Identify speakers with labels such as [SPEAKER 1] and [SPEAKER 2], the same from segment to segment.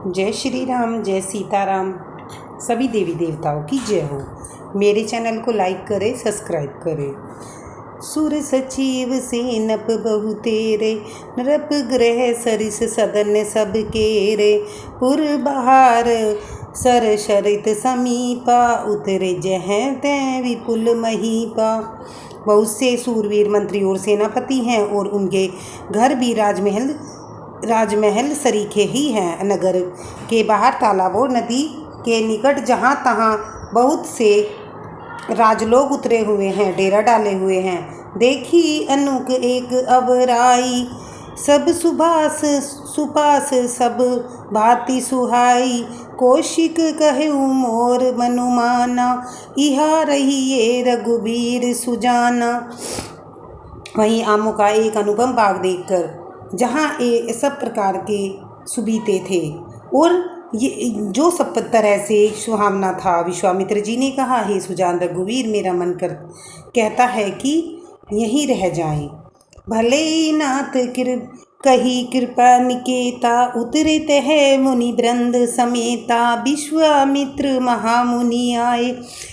[SPEAKER 1] जय श्री राम, जय सीताराम। सभी देवी देवताओं की जय हो। मेरे चैनल को लाइक करें, सब्सक्राइब करें। सुर सचिव सेनप बहु तेरे, नृप ग्रह सरिस सदन सब केरे। पुर बहार सर शरित समीपा, उतरे जह तै विपुल महीपा। बहुत से सूरवीर मंत्री और सेनापति हैं और उनके घर भी राजमहल सरीखे ही हैं। नगर के बाहर तालाब और नदी के निकट जहाँ तहाँ बहुत से राजलोग उतरे हुए हैं, डेरा डाले हुए हैं। देखी अनुक एक अवराई, सब सुपास सब भांति सुहाई। कौशिक कहूँ मोर मनुमाना, इहा रहिए रघुबीर सुजाना। वहीं आमों का एक अनुपम बाग देखकर, जहाँ सब प्रकार के सुबीते थे और ये जो सब तरह से सुहावना था, विश्वामित्र जी ने कहा, हे सुजान रघुवीर, मेरा मन कहता है कि यहीं रह जाएं। भले नाथ कही कृपा निकेता, उतरे तह मुनि वृंद समेता। विश्वामित्र महामुनि आए,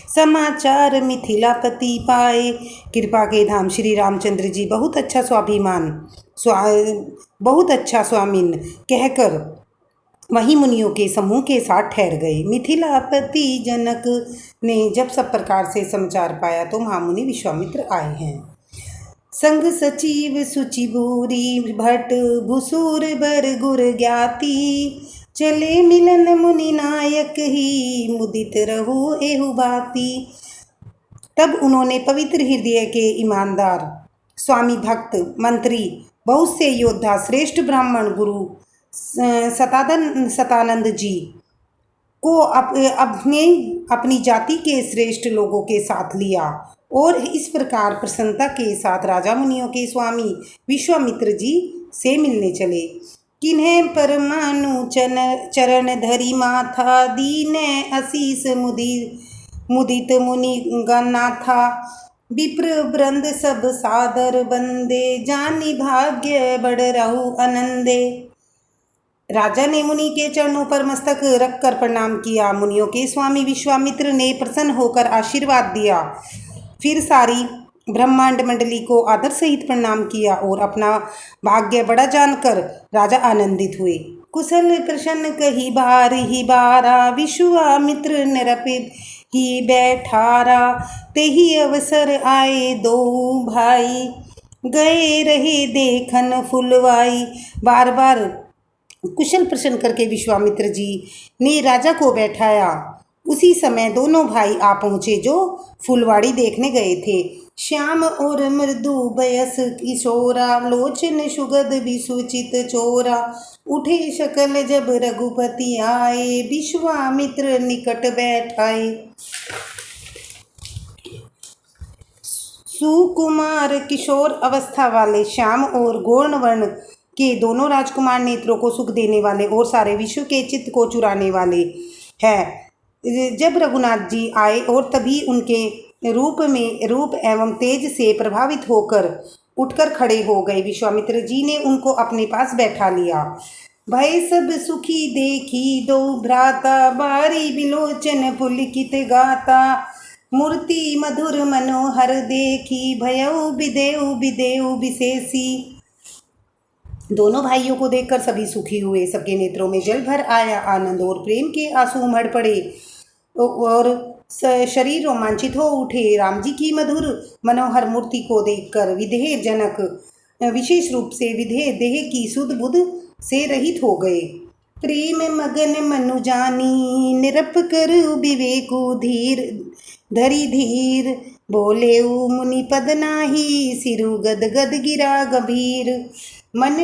[SPEAKER 1] समाचार मिथिलापति पाए। कृपा के धाम श्री रामचंद्र जी बहुत अच्छा स्वामिन कहकर वही मुनियों के समूह के साथ ठहर गए। मिथिलापति जनक ने जब सब प्रकार से समाचार पाया तो महामुनि विश्वामित्र आए हैं। संग सचिव सुचि भूरी भट्ट, भुसूर बर गुर ज्ञाति। चले मिलन मुनि नायक ही, मुदित रहु एहु भांति। तब उन्होंने पवित्र हृदय के ईमानदार स्वामी भक्त मंत्री, बहुत से योद्धा, श्रेष्ठ ब्राह्मण गुरु सतानंद जी को अपनी जाति के श्रेष्ठ लोगों के साथ लिया और इस प्रकार प्रसन्नता के साथ राजा मुनियों के स्वामी विश्वामित्र जी से मिलने चले। किन्हें परमाणु चरण धरी माथा, दीन आशीष मुदित मुनि गणाथा। विप्र वृंद सब सादर बंदे, जानी भाग्य बढ़ रहु आनंदे। राजा ने मुनि के चरणों पर मस्तक रखकर प्रणाम किया। मुनियों के स्वामी विश्वामित्र ने प्रसन्न होकर आशीर्वाद दिया। फिर सारी ब्रह्मांड मंडली को आदर सहित प्रणाम किया और अपना भाग्य बड़ा जानकर राजा आनंदित हुए। कुशल प्रसन्न कही बार ही बारा, विश्वामित्र निरप ही बैठारा। तेही अवसर आए दो भाई, गए रहे देखन फुलवाई। बार बार कुशल प्रश्न करके विश्वामित्र जी ने राजा को बैठाया। उसी समय दोनों भाई आ पहुँचे जो फुलवाड़ी देखने गए थे। श्याम और मृदु बयस किशोरा, लोचन सुगध विसुचित चोरा। उठे शकल जब रघुपति आए, विश्वामित्र निकट बैठाए। सुकुमार किशोर अवस्था वाले श्याम और गौर्ण वर्ण के दोनों राजकुमार नेत्रों को सुख देने वाले और सारे विश्व के चित्त को चुराने वाले हैं। जब रघुनाथ जी आए और तभी उनके रूप एवं तेज से प्रभावित होकर उठकर खड़े हो गए। विश्वामित्र जी ने उनको अपने पास बैठा लिया। भय सब सुखी देखी दो भ्राता, बारी बिलोचन पुलकित गाता। मूर्ति मधुर मनोहर देखी, भयउ विदेउ विशेषी। दोनों भाइयों को देखकर सभी सुखी हुए। सबके नेत्रों में जल भर आया। आनंद और प्रेम के आंसू उमड़ पड़े और शरीर रोमांचित हो उठे। राम जी की मधुर मनोहर मूर्ति को देखकर विदेह जनक विशेष रूप से विदेह देह की सुध बुध से रहित हो गए। प्रेम मगन मनु जानी, निरप कर विवेकु धीर धरी धीर। बोले मुनि पद नाही, सिरु गद गद गिरा गंभीर। मन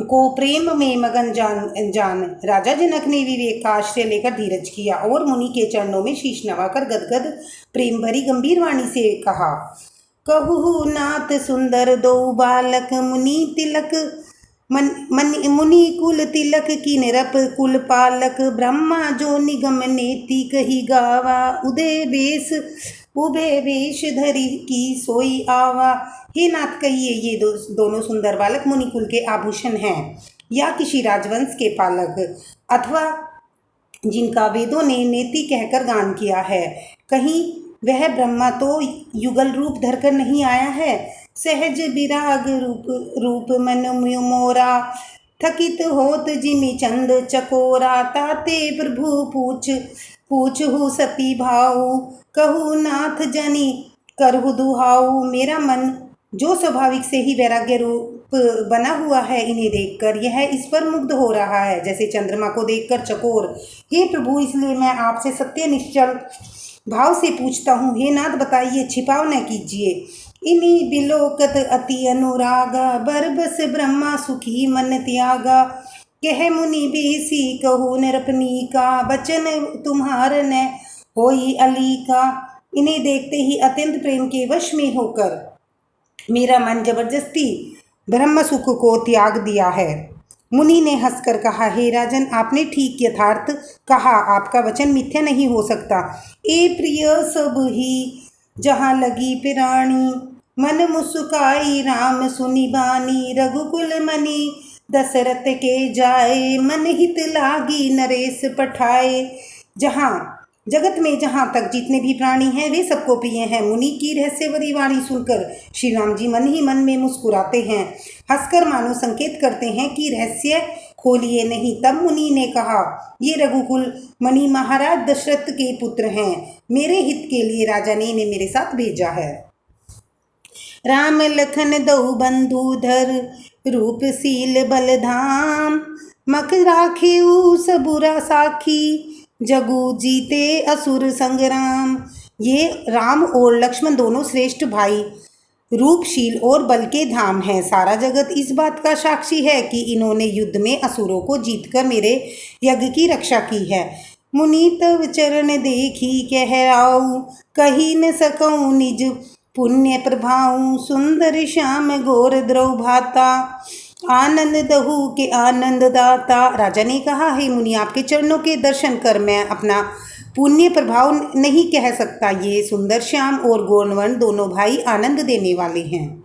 [SPEAKER 1] को प्रेम में मगन जान राजा जनक ने विवेक का आश्रय लेकर धीरज किया और मुनि के चरणों में शीश नवाकर गदगद प्रेम भरी गंभीर वाणी से कहा, कहु नाथ सुंदर दो बालक, मुनि तिलक मुनि कुल तिलक की निरप कुल पालक। ब्रह्मा जो निगम नेति कही गावा, उबे वेश धरी की सोई आवा। हे नाथ, कहिए ये दोनों सुंदर बालक मुनिकुल के आभूषण हैं या किसी राजवंश के पालक। अथवा जिनका वेदों ने नेति कहकर गान किया है। कहीं वह ब्रह्मा तो युगल रूप धरकर नहीं आया है। सहज विराग रूप मन मोरा, थकित होत जिमि चंद चकोरा। ताते प्रभु पूछहु सती भाऊ, कहू नाथ जनी करहु दुहाऊ। मेरा मन जो स्वाभाविक से ही वैराग्य रूप बना हुआ है, इन्हें देखकर यह इस पर मुग्ध हो रहा है जैसे चंद्रमा को देखकर चकोर। हे प्रभु, इसलिए मैं आपसे सत्य निश्चल भाव से पूछता हूँ, हे नाथ बताइए, छिपाव न कीजिए। इन्हीं बिलोकत अति अनुरागा, बरबस ब्रह्मा सुखी मन त्यागा। कह मुनि बेसी कहू निरपनी का, बचन तुम्हार न होई अली का। इन्हें देखते ही अत्यंत प्रेम के वश में होकर मेरा मन जबरदस्ती ब्रह्म सुख को त्याग दिया है। मुनि ने हंसकर कहा, हे राजन, आपने ठीक यथार्थ कहा, आपका वचन मिथ्या नहीं हो सकता। ए प्रिय सब ही जहाँ लगी पिराणी, मन मुस्काई राम सुनि बानी। रघुकुल मणि दशरथ के जाए, मन हित लागी नरेश पठाए। जहाँ जगत में जहाँ तक जितने भी प्राणी हैं वे सबको प्रिय हैं। मुनि की रहस्यवरी वाणी सुनकर श्री राम जी मन ही मन में मुस्कुराते हैं, हंसकर मानो संकेत करते हैं कि रहस्य खोलिए नहीं। तब मुनि ने कहा, ये रघुकुल मणि महाराज दशरथ के पुत्र हैं, मेरे हित के लिए राजा ने इन्हें मेरे साथ भेजा है। राम लखन दऊ बंधुधर, रूपशील बलधाम। मख राखे सबुरा साखी, जगू जीते असुर संग्राम। ये राम और लक्ष्मण दोनों श्रेष्ठ भाई, रूपशील और बल के धाम हैं। सारा जगत इस बात का साक्षी है कि इन्होंने युद्ध में असुरों को जीतकर मेरे यज्ञ की रक्षा की है। मुनि तव चरण देखी कहराऊ, कही न सकऊँ निज पुण्य प्रभाऊ। सुंदर श्याम गोर द्रव भाता, आनंद दहु के आनंद दाता। राजा ने कहा, हे मुनि, आपके चरणों के दर्शन कर मैं अपना पुण्य प्रभाव नहीं कह सकता। ये सुंदर श्याम और गौरवर्ण दोनों भाई आनंद देने वाले हैं।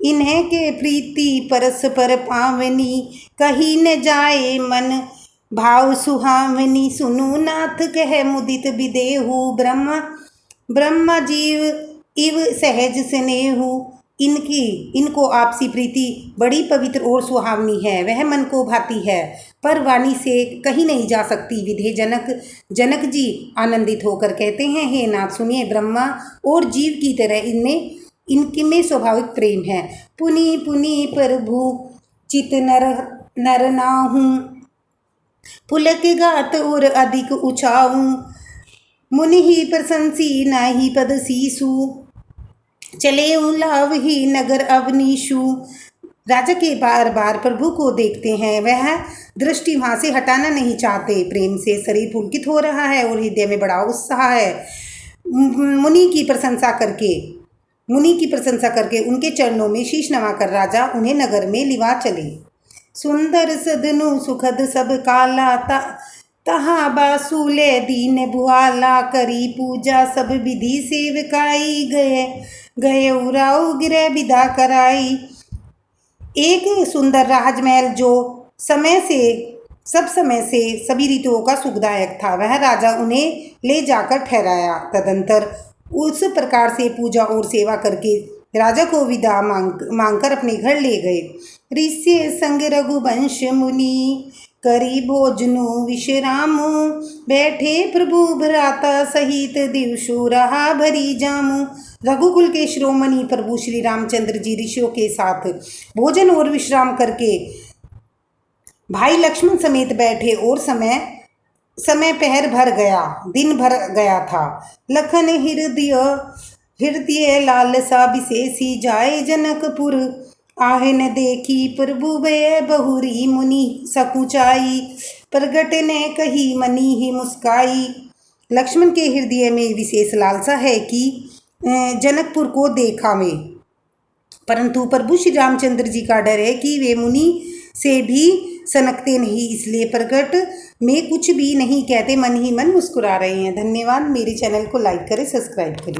[SPEAKER 1] इन्हें के प्रीति परस्पर पावनी, कही न जाए मन भाव सुहावनी। सुनु नाथ कह मुदित विदेहु, ब्रह्मा जीव इव सहज स्नेहु। इनको आपसी प्रीति बड़ी पवित्र और सुहावनी है, वह मन को भाती है पर वाणी से कही नहीं जा सकती। विधे जनक जी आनंदित होकर कहते हैं, हे नाथ सुनिए, ब्रह्मा और जीव की तरह इनके में स्वाभाविक प्रेम है। पुनि पुनि प्रभु चित नर नाहूँ, पुलक गात और अधिक उछाऊँ। मुनि ही प्रशंसी नाही पद सीसु, चले लाव ही नगर अवनीशु। राजा के बार बार प्रभु को देखते हैं, वह दृष्टि वहाँ से हटाना नहीं चाहते। प्रेम से शरीर पुलकित हो रहा है और हृदय में बड़ा उत्साह है। मुनि की प्रशंसा करके उनके चरणों में शीश नवाकर राजा उन्हें नगर में लिवा चले। सुंदर सदनु सुखद सब काला, तहाँ बासूले दीन भुआला। करी पूजा सब विधि सेवकाई, गए उराऊ गिरे विदा कराई। एक सुंदर राजमहल जो सब समय से सभी ऋतुओं का सुखदायक था, वह राजा उन्हें ले जाकर ठहराया। तदंतर उस प्रकार से पूजा और सेवा करके राजा को विदा मांगकर अपने घर ले गए। ऋषि संग रघुवंश मुनि, करी भोजनु विश्रामु। बैठे प्रभु भ्राता सहित, दिवसु रहा भरी जामु। रघुकुल के शिरोमणि प्रभु श्री रामचंद्र जी ऋषियों के साथ भोजन और विश्राम करके भाई लक्ष्मण समेत बैठे और समय दिन भर गया था। लखन हृदय लालसा विशेषी, जाए जनकपुर आहेन देखी। प्रभु भय बहुरी मुनि सकुचाई, प्रगट ने कही मनी ही मुस्काई। लक्ष्मण के हृदय में विशेष लालसा है कि जनकपुर को देखा वे, परंतु प्रभु श्री रामचंद्र जी का डर है कि वे मुनि से भी सनकते नहीं, इसलिए प्रकट में कुछ भी नहीं कहते, मन ही मन मुस्कुरा रहे हैं। धन्यवाद। मेरे चैनल को लाइक करें, सब्सक्राइब करें।